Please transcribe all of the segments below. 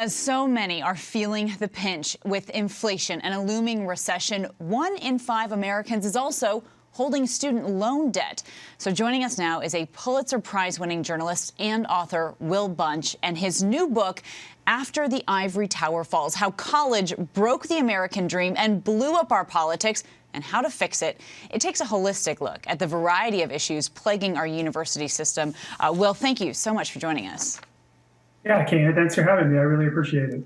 As so many are feeling the pinch with inflation and a looming recession, 1 in 5 Americans is also holding student loan debt. So joining us now is a Pulitzer Prize-winning journalist and author, Will Bunch, and his new book, After the Ivory Tower Falls: How College Broke the American Dream and Blew Up Our Politics and How to Fix It. It takes a holistic look at the variety of issues plaguing our university system. Will, thank you so much for joining us. Yeah, Kayna, thanks for having me. I really appreciate it.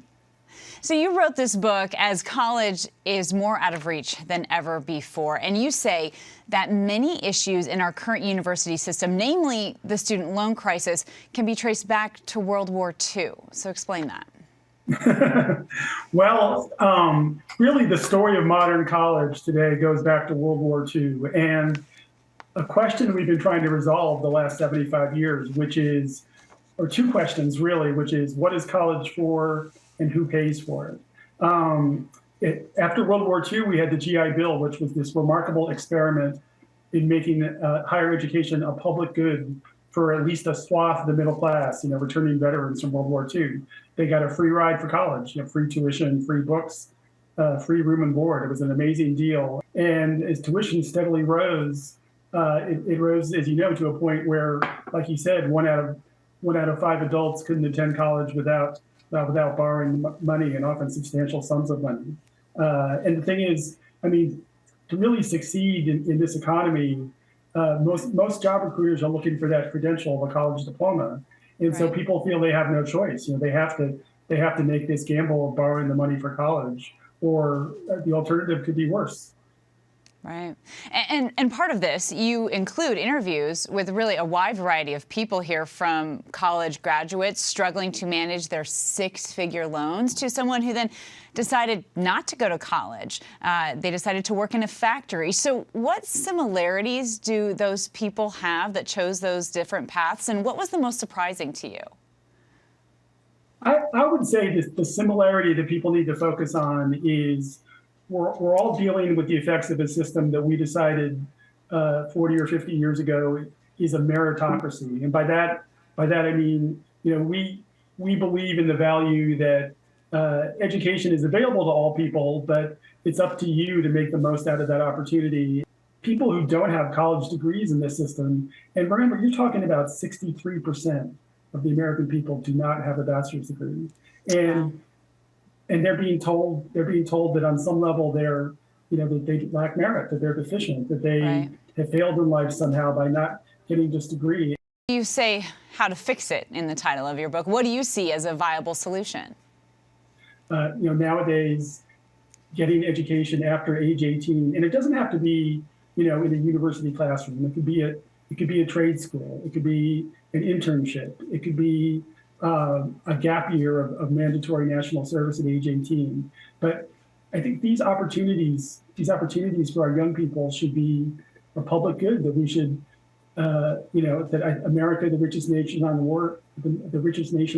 So you wrote this book as college is more out of reach than ever before, and you say that many issues in our current university system, namely the student loan crisis, can be traced back to World War II. So explain that. Well, really the story of modern college today goes back to World War II, and a question we've been trying to resolve the last 75 years, which is, or two questions really, which is, what is college for and who pays for it? After World War II, we had the GI Bill, which was this remarkable experiment in making higher education a public good for at least a swath of the middle class, returning veterans from World War II. They got a free ride for college, free tuition, free books, free room and board. It was an amazing deal. And as tuition steadily rose, it rose, as you know, to a point where, like you said, one out of 5 adults couldn't attend college without borrowing money, and often substantial sums of money. And the thing is, to really succeed in this economy, most job recruiters are looking for that credential of a college diploma, and right. So people feel they have no choice. They have to make this gamble of borrowing the money for college, or the alternative could be worse. Right. And part of this, you include interviews with really a wide variety of people here, from college graduates struggling to manage their 6-figure loans to someone who then decided not to go to college. They decided to work in a factory. So what similarities do those people have that chose those different paths, and what was the most surprising to you? I would say the similarity that people need to focus on is we're all dealing with the effects of a system that we decided 40 or 50 years ago is a meritocracy. And by that I mean, we believe in the value that education is available to all people, but it's up to you to make the most out of that opportunity. People who don't have college degrees in this system, and remember, you're talking about 63% of the American people do not have a bachelor's degree. And they're being told that on some level that they lack merit, that they're deficient, that they right. have failed in life somehow by not getting this degree. You say how to fix it in the title of your book. What do you see as a viable solution? Nowadays, getting education after age 18, and it doesn't have to be, in a university classroom. It could be a trade school. It could be an internship. It could be a gap year of mandatory national service at age 18. But I think these opportunities for our young people should be a public good, that we should, that America, the richest nation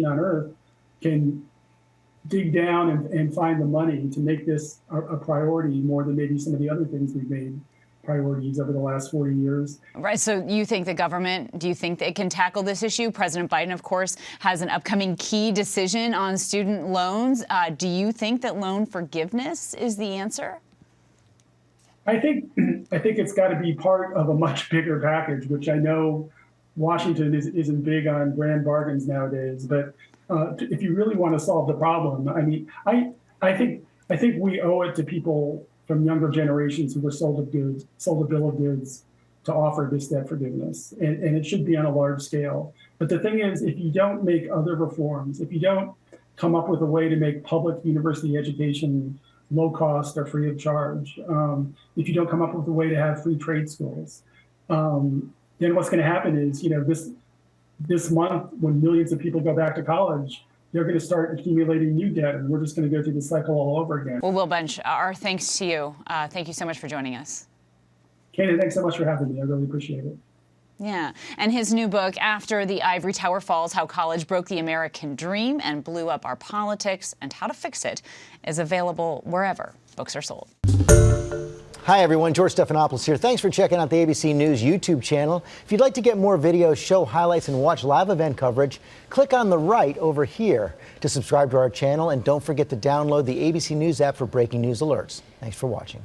on earth, can dig down and find the money to make this a priority more than maybe some of the other things we've made priorities over the last 40 years. Right. So you think the government, do you think they can tackle this issue? President Biden, of course, has an upcoming key decision on student loans. Do you think that loan forgiveness is the answer? I think it's got to be part of a much bigger package, which I know Washington isn't big on grand bargains nowadays. But if you really want to solve the problem, I think we owe it to people from younger generations who were sold a bill of goods to offer this debt forgiveness. And it should be on a large scale. But the thing is, if you don't make other reforms, if you don't come up with a way to make public university education low cost or free of charge, if you don't come up with a way to have free trade schools, then what's going to happen is, this month, when millions of people go back to college, they're going to start accumulating new debt, and we're just going to go through the cycle all over again. Well, Will Bunch, our thanks to you. Thank you so much for joining us. Kayna, thanks so much for having me. I really appreciate it. Yeah, and his new book, After the Ivory Tower Falls: How College Broke the American Dream and Blew Up Our Politics and How to Fix It, is available wherever books are sold. Hi, everyone. George Stephanopoulos here. Thanks for checking out the ABC News YouTube channel. If you'd like to get more videos, show highlights, and watch live event coverage, click on the right over here to subscribe to our channel. And don't forget to download the ABC News app for breaking news alerts. Thanks for watching.